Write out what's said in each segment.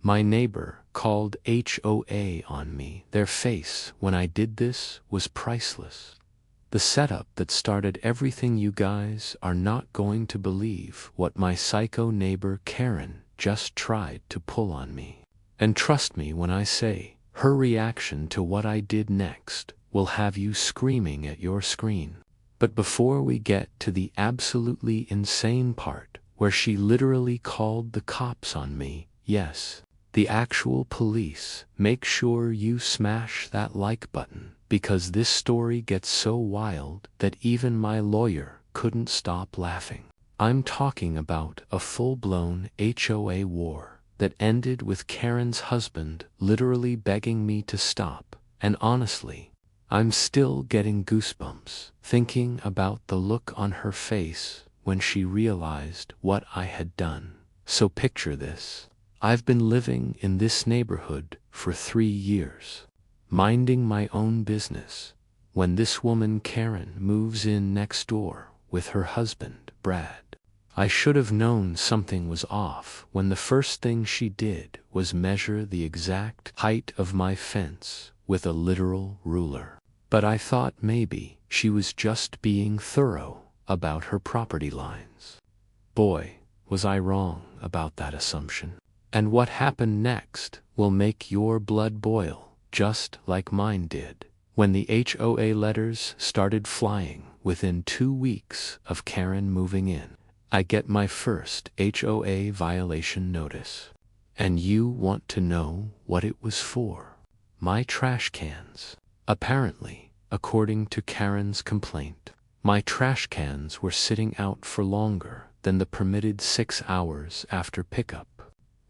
My neighbor called HOA on me. Their face when I did this was priceless. The setup that started everything. You guys are not going to believe what my psycho neighbor Karen just tried to pull on me. And trust me when I say, her reaction to what I did next will have you screaming at your screen. But before we get to the absolutely insane part, where she literally called the cops on me, yes, the actual police, make sure you smash that like button, because this story gets so wild that even my lawyer couldn't stop laughing. I'm talking about a full-blown HOA war that ended with Karen's husband literally begging me to stop, and honestly, I'm still getting goosebumps thinking about the look on her face when she realized what I had done. So picture this. I've been living in this neighborhood for 3 years, minding my own business, when this woman Karen moves in next door with her husband, Brad. I should have known something was off when the first thing she did was measure the exact height of my fence with a literal ruler. But I thought maybe she was just being thorough about her property lines. Boy, was I wrong about that assumption. And what happened next will make your blood boil, just like mine did. When the HOA letters started flying within 2 weeks of Karen moving in, I get my first HOA violation notice. And you want to know what it was for? My trash cans. Apparently, according to Karen's complaint, my trash cans were sitting out for longer than the permitted 6 hours after pickup.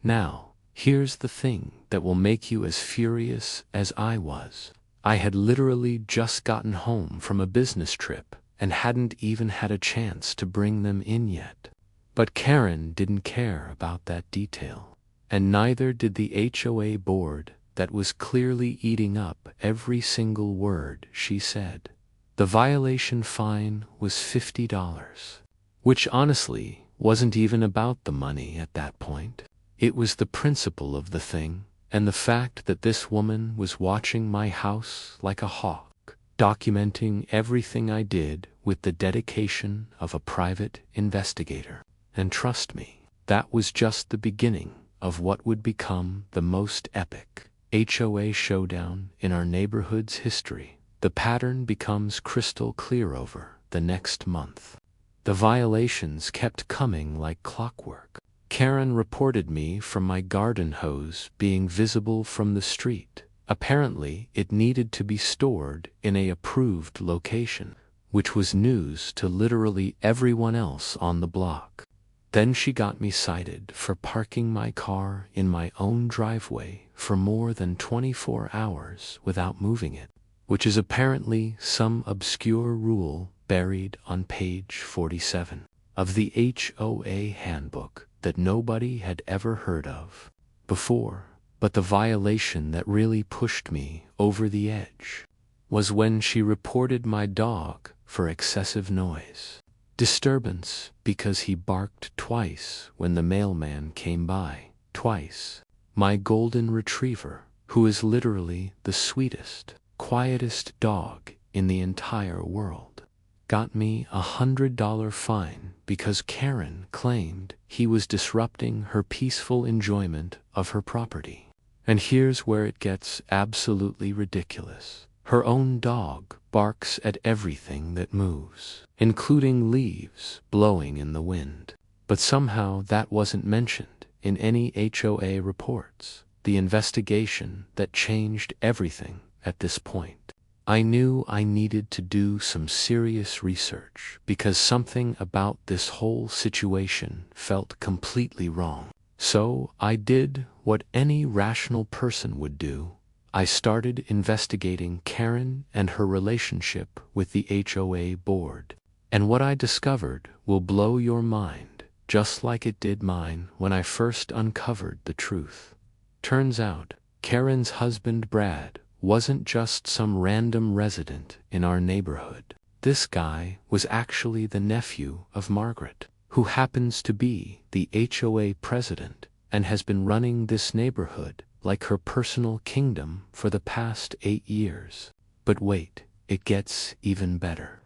Now, here's the thing that will make you as furious as I was. I had literally just gotten home from a business trip and hadn't even had a chance to bring them in yet. But Karen didn't care about that detail, and neither did the HOA board that was clearly eating up every single word she said. The violation fine was $50, which honestly wasn't even about the money at that point. It was the principle of the thing, and the fact that this woman was watching my house like a hawk, documenting everything I did with the dedication of a private investigator. And trust me, that was just the beginning of what would become the most epic HOA showdown in our neighborhood's history. The pattern becomes crystal clear over the next month. The violations kept coming like clockwork. Karen reported me from my garden hose being visible from the street. Apparently, it needed to be stored in an approved location, which was news to literally everyone else on the block. Then she got me cited for parking my car in my own driveway for more than 24 hours without moving it, which is apparently some obscure rule buried on page 47 of the HOA handbook that nobody had ever heard of before. But the violation that really pushed me over the edge was when she reported my dog for excessive noise disturbance because he barked twice when the mailman came by. Twice. My golden retriever, who is literally the sweetest, quietest dog in the entire world, got me $100 fine because Karen claimed he was disrupting her peaceful enjoyment of her property. And here's where it gets absolutely ridiculous. Her own dog barks at everything that moves, including leaves blowing in the wind. But somehow that wasn't mentioned in any HOA reports. The investigation that changed everything at this point. I knew I needed to do some serious research because something about this whole situation felt completely wrong. So I did what any rational person would do. I started investigating Karen and her relationship with the HOA board. And what I discovered will blow your mind, just like it did mine when I first uncovered the truth. Turns out, Karen's husband Brad wasn't just some random resident in our neighborhood. This guy was actually the nephew of Margaret, who happens to be the HOA president and has been running this neighborhood like her personal kingdom for the past 8 years. But wait, it gets even better.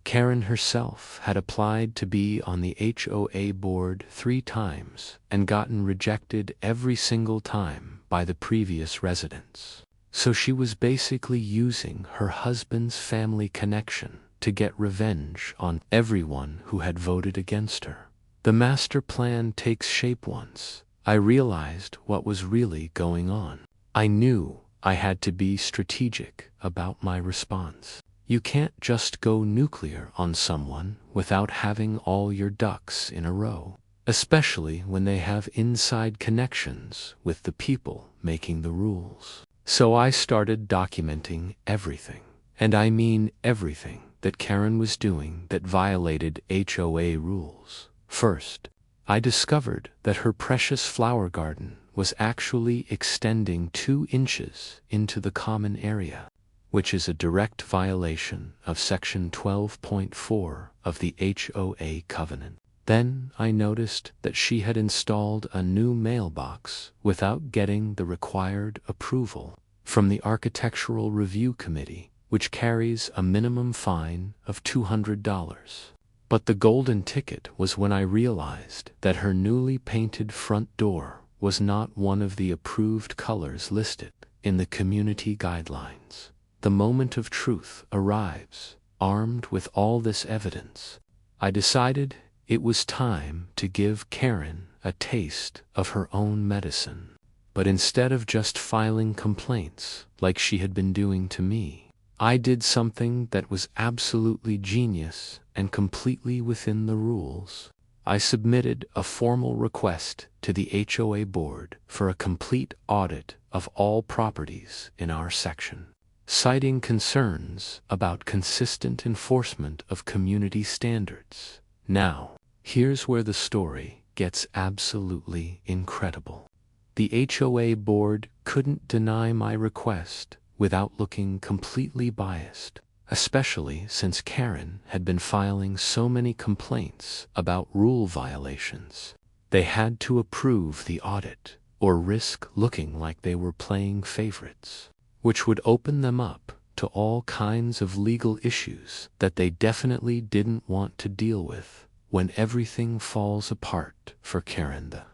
Karen herself had applied to be on the HOA board 3 times and gotten rejected every single time by the previous residents. So she was basically using her husband's family connection to get revenge on everyone who had voted against her. The master plan takes shape once I realized what was really going on. I knew I had to be strategic about my response. You can't just go nuclear on someone without having all your ducks in a row, especially when they have inside connections with the people making the rules. So I started documenting everything, and I mean everything, that Karen was doing that violated HOA rules. First, I discovered that her precious flower garden was actually extending 2 inches into the common area, which is a direct violation of Section 12.4 of the HOA covenant. Then I noticed that she had installed a new mailbox without getting the required approval from the Architectural Review Committee, which carries a minimum fine of $200. But the golden ticket was when I realized that her newly painted front door was not one of the approved colors listed in the community guidelines. The moment of truth arrives. Armed with all this evidence, I decided it was time to give Karen a taste of her own medicine. But instead of just filing complaints like she had been doing to me, I did something that was absolutely genius and completely within the rules. I submitted a formal request to the HOA board for a complete audit of all properties in our section, citing concerns about consistent enforcement of community standards. Now, here's where the story gets absolutely incredible. The HOA board couldn't deny my request without looking completely biased, especially since Karen had been filing so many complaints about rule violations. They had to approve the audit or risk looking like they were playing favorites, which would open them up to all kinds of legal issues that they definitely didn't want to deal with when everything falls apart for Karen. The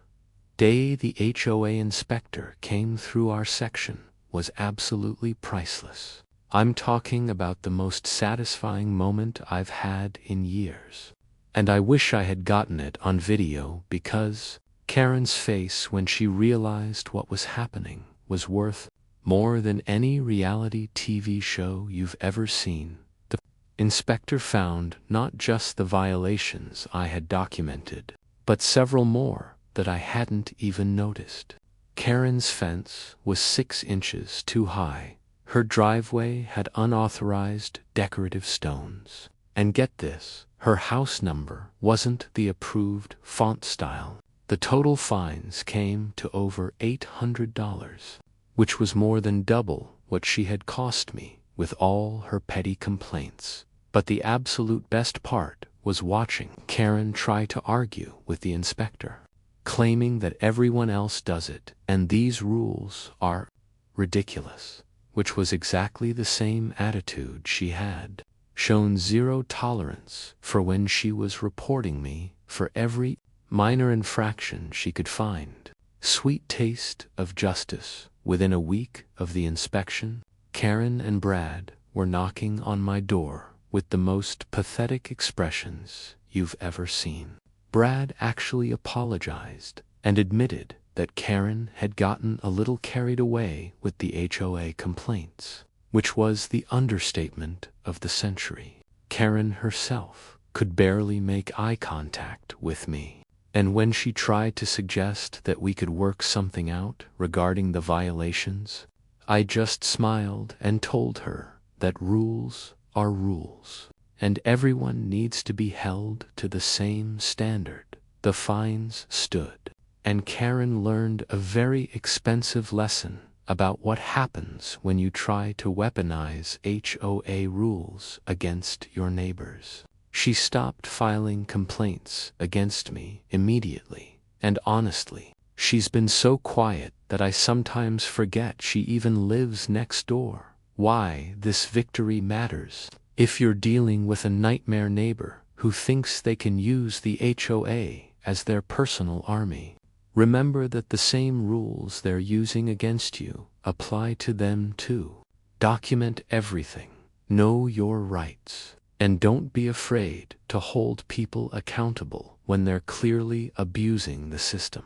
day the HOA inspector came through our section was absolutely priceless. I'm talking about the most satisfying moment I've had in years. And I wish I had gotten it on video, because Karen's face when she realized what was happening was worth more than any reality TV show you've ever seen. The inspector found not just the violations I had documented, but several more that I hadn't even noticed. Karen's fence was 6 inches too high. Her driveway had unauthorized decorative stones. And get this, her house number wasn't the approved font style. The total fines came to over $800, which was more than double what she had cost me with all her petty complaints. But the absolute best part was watching Karen try to argue with the inspector, claiming that everyone else does it and these rules are ridiculous, which was exactly the same attitude she had shown zero tolerance for when she was reporting me for every minor infraction she could find. Sweet taste of justice. Within a week of the inspection, Karen and Brad were knocking on my door with the most pathetic expressions you've ever seen. Brad actually apologized and admitted that Karen had gotten a little carried away with the HOA complaints, which was the understatement of the century. Karen herself could barely make eye contact with me, and when she tried to suggest that we could work something out regarding the violations, I just smiled and told her that rules are rules, and everyone needs to be held to the same standard. The fines stood, and Karen learned a very expensive lesson about what happens when you try to weaponize HOA rules against your neighbors. She stopped filing complaints against me immediately, and honestly, She's been so quiet that I sometimes forget she even lives next door. Why this victory matters. If you're dealing with a nightmare neighbor who thinks they can use the HOA as their personal army, remember that the same rules they're using against you apply to them too. Document everything, know your rights, and don't be afraid to hold people accountable when they're clearly abusing the system.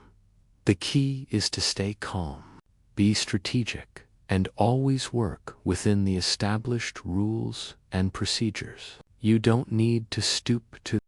The key is to stay calm, be strategic, and always work within the established rules and procedures. You don't need to stoop to